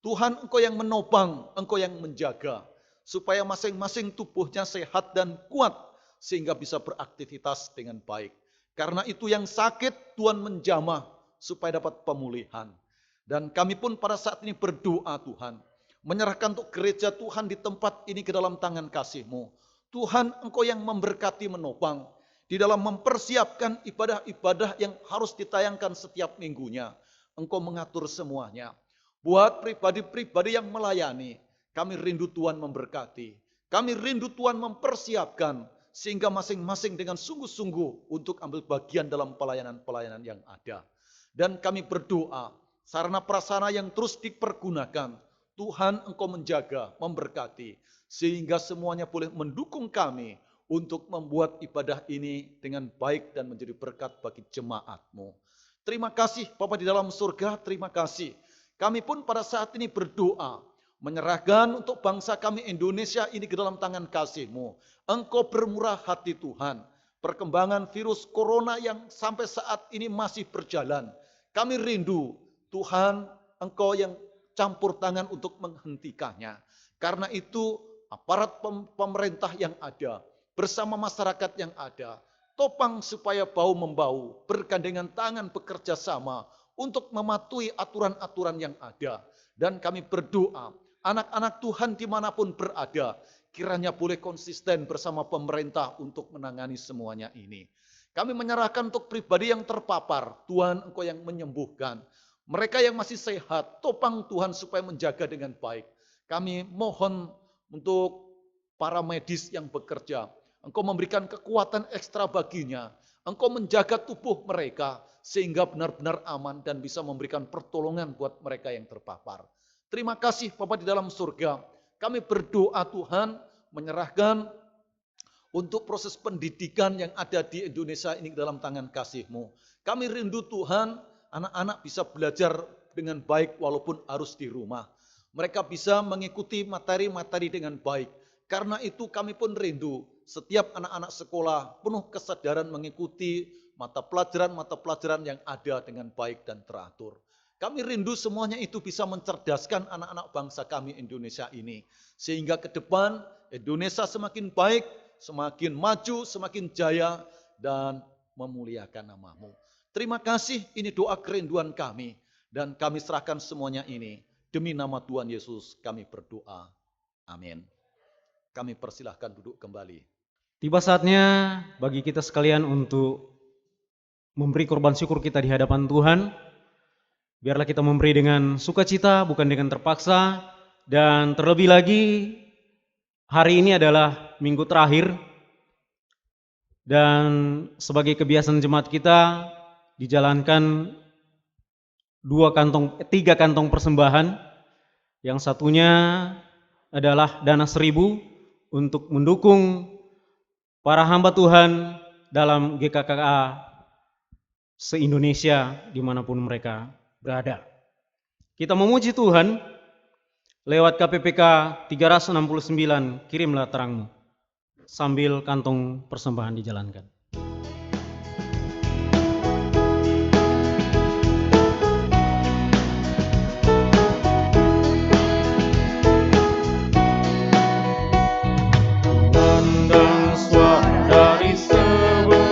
Tuhan, Engkau yang menopang, Engkau yang menjaga, supaya masing-masing tubuhnya sehat dan kuat, sehingga bisa beraktivitas dengan baik. Karena itu yang sakit Tuhan menjamah, supaya dapat pemulihan. Dan kami pun pada saat ini berdoa Tuhan, menyerahkan untuk gereja Tuhan di tempat ini ke dalam tangan kasih-Mu. Tuhan, Engkau yang memberkati menopang, di dalam mempersiapkan ibadah-ibadah yang harus ditayangkan setiap minggunya. Engkau mengatur semuanya. Buat pribadi-pribadi yang melayani, kami rindu Tuhan memberkati. Kami rindu Tuhan mempersiapkan, sehingga masing-masing dengan sungguh-sungguh untuk ambil bagian dalam pelayanan-pelayanan yang ada. Dan kami berdoa, sarana prasarana yang terus dipergunakan, Tuhan Engkau menjaga, memberkati, sehingga semuanya boleh mendukung kami, untuk membuat ibadah ini dengan baik dan menjadi berkat bagi jemaat-Mu. Terima kasih Bapa di dalam surga, terima kasih. Kami pun pada saat ini berdoa, menyerahkan untuk bangsa kami Indonesia ini ke dalam tangan kasih-Mu. Engkau bermurah hati Tuhan. Perkembangan virus corona yang sampai saat ini masih berjalan. Kami rindu Tuhan, Engkau yang campur tangan untuk menghentikannya. Karena itu aparat pemerintah yang ada, bersama masyarakat yang ada, topang supaya bahu-membahu, bergandengan tangan bekerja sama untuk mematuhi aturan-aturan yang ada. Dan kami berdoa, anak-anak Tuhan dimanapun berada, kiranya boleh konsisten bersama pemerintah untuk menangani semuanya ini. Kami menyerahkan untuk pribadi yang terpapar, Tuhan Engkau yang menyembuhkan. Mereka yang masih sehat, topang Tuhan supaya menjaga dengan baik. Kami mohon untuk para medis yang bekerja, Engkau memberikan kekuatan ekstra baginya. Engkau menjaga tubuh mereka sehingga benar-benar aman dan bisa memberikan pertolongan buat mereka yang terpapar. Terima kasih Bapa di dalam surga. Kami berdoa Tuhan menyerahkan untuk proses pendidikan yang ada di Indonesia ini dalam tangan kasih-Mu. Kami rindu Tuhan anak-anak bisa belajar dengan baik walaupun harus di rumah. Mereka bisa mengikuti materi-materi dengan baik. Karena itu kami pun rindu setiap anak-anak sekolah penuh kesadaran mengikuti mata pelajaran yang ada dengan baik dan teratur. Kami rindu semuanya itu bisa mencerdaskan anak-anak bangsa kami Indonesia ini. Sehingga ke depan Indonesia semakin baik, semakin maju, semakin jaya dan memuliakan nama-Mu. Terima kasih, ini doa kerinduan kami. Dan kami serahkan semuanya ini. Demi nama Tuhan Yesus kami berdoa. Amin. Kami persilahkan duduk kembali. Tiba saatnya bagi kita sekalian untuk memberi korban syukur kita di hadapan Tuhan. Biarlah kita memberi dengan sukacita, bukan dengan terpaksa. Dan terlebih lagi, hari ini adalah minggu terakhir. Dan sebagai kebiasaan jemaat kita, dijalankan 3 kantong persembahan. Yang satunya adalah dana 1.000 untuk mendukung para hamba Tuhan dalam GKKA se-Indonesia dimanapun mereka berada. Kita memuji Tuhan lewat KPPK 369, kirimlah terangmu, sambil kantong persembahan dijalankan. Dari sebuah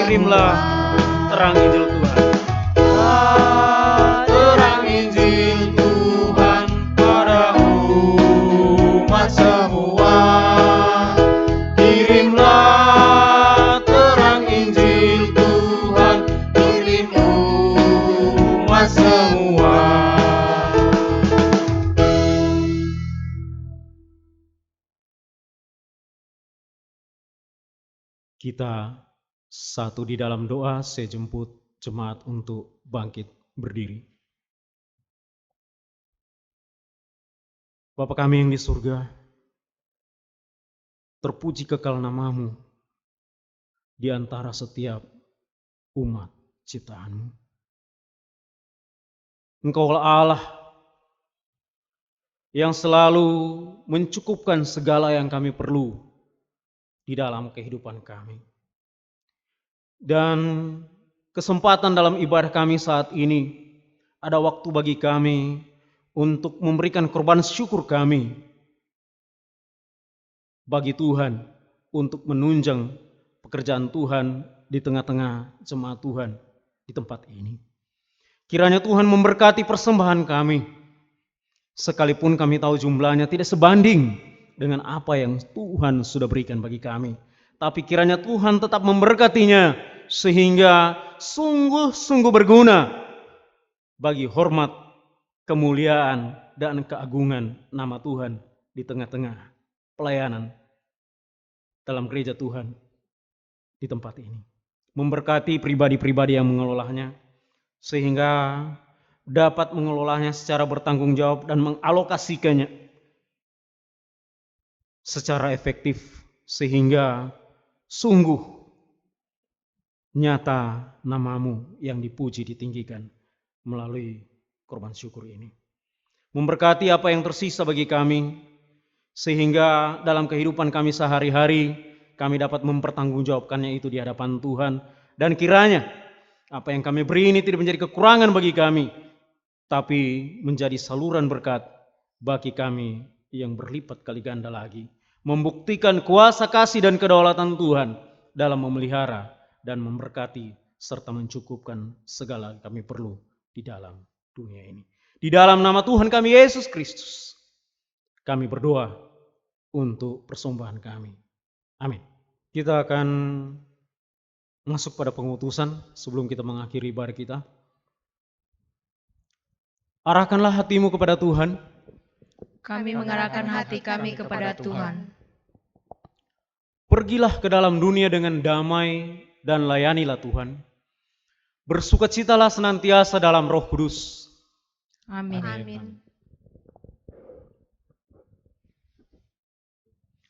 kirimlah terang Injil Tuhan. Terang Injil Tuhan pada umat semua. Kirimlah terang Injil Tuhan, kirim umat semua. Kita satu di dalam doa, saya jemput jemaat untuk bangkit berdiri. Bapa kami yang di surga, terpuji kekal nama-Mu di antara setiap umat ciptaan-Mu. Engkaulah Allah yang selalu mencukupkan segala yang kami perlu di dalam kehidupan kami. Dan kesempatan dalam ibadah kami saat ini, ada waktu bagi kami untuk memberikan korban syukur kami bagi Tuhan, untuk menunjang pekerjaan Tuhan di tengah-tengah jemaat Tuhan di tempat ini. Kiranya Tuhan memberkati persembahan kami, sekalipun kami tahu jumlahnya tidak sebanding dengan apa yang Tuhan sudah berikan bagi kami. Tapi kiranya Tuhan tetap memberkatinya sehingga sungguh-sungguh berguna bagi hormat, kemuliaan, dan keagungan nama Tuhan di tengah-tengah pelayanan dalam gereja Tuhan di tempat ini. Memberkati pribadi-pribadi yang mengelolanya sehingga dapat mengelolanya secara bertanggung jawab dan mengalokasikannya secara efektif sehingga sungguh nyata nama-Mu yang dipuji ditinggikan melalui korban syukur ini. Memberkati apa yang tersisa bagi kami sehingga dalam kehidupan kami sehari-hari kami dapat mempertanggungjawabkannya itu di hadapan Tuhan, dan kiranya apa yang kami beri ini tidak menjadi kekurangan bagi kami, tapi menjadi saluran berkat bagi kami yang berlipat kali ganda lagi, membuktikan kuasa kasih dan kedaulatan Tuhan dalam memelihara dan memberkati serta mencukupkan segala yang kami perlu di dalam dunia ini. Di dalam nama Tuhan kami Yesus Kristus, kami berdoa untuk persembahan kami. Amin. Kita akan masuk pada pengutusan sebelum kita mengakhiri ibadah kita. Arahkanlah hatimu kepada Tuhan. Kami mengarahkan hati kami kepada Tuhan. Pergilah ke dalam dunia dengan damai dan layanilah Tuhan. Bersukacitalah senantiasa dalam Roh Kudus. Amin.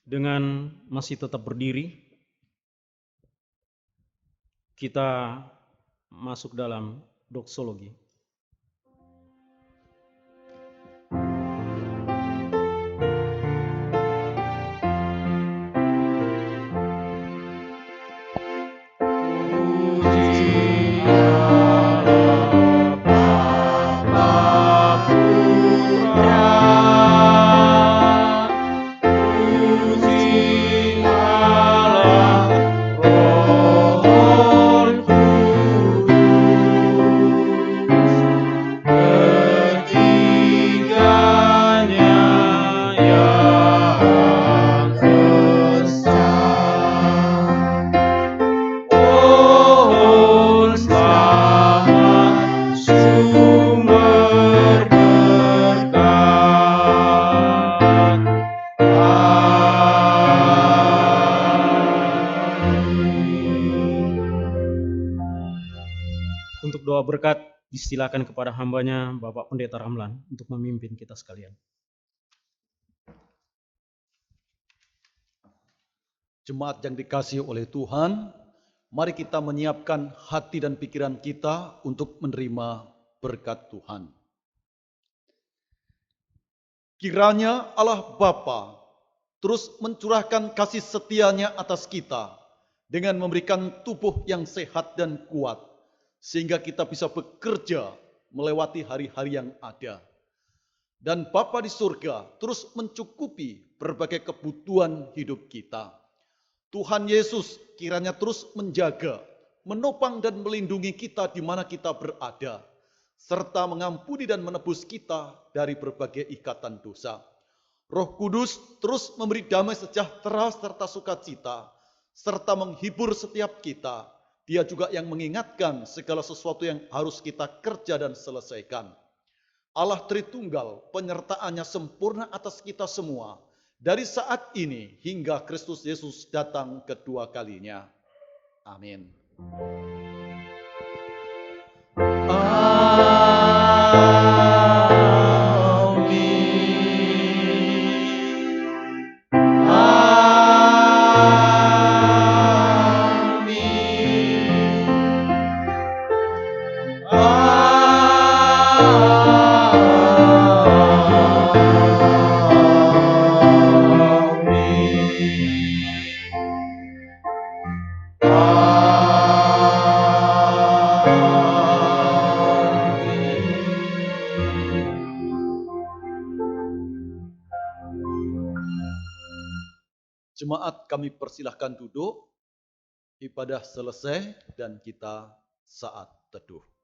Dengan masih tetap berdiri, kita masuk dalam doksologi. Untuk doa berkat disilakan kepada hambanya Bapak Pendeta Ramlan untuk memimpin kita sekalian. Jemaat yang dikasihi oleh Tuhan, mari kita menyiapkan hati dan pikiran kita untuk menerima berkat Tuhan. Kiranya Allah Bapa terus mencurahkan kasih setia-Nya atas kita dengan memberikan tubuh yang sehat dan kuat, sehingga kita bisa bekerja melewati hari-hari yang ada. Dan Bapa di surga terus mencukupi berbagai kebutuhan hidup kita. Tuhan Yesus kiranya terus menjaga menopang dan melindungi kita di mana kita berada, serta mengampuni dan menebus kita dari berbagai ikatan dosa. Roh Kudus terus memberi damai sejahtera serta sukacita, serta menghibur setiap kita. Dia juga yang mengingatkan segala sesuatu yang harus kita kerja dan selesaikan. Allah Tritunggal, penyertaannya sempurna atas kita semua, dari saat ini hingga Kristus Yesus datang kedua kalinya. Amin. Jemaat, kami persilahkan duduk. Ibadah selesai dan kita saat teduh.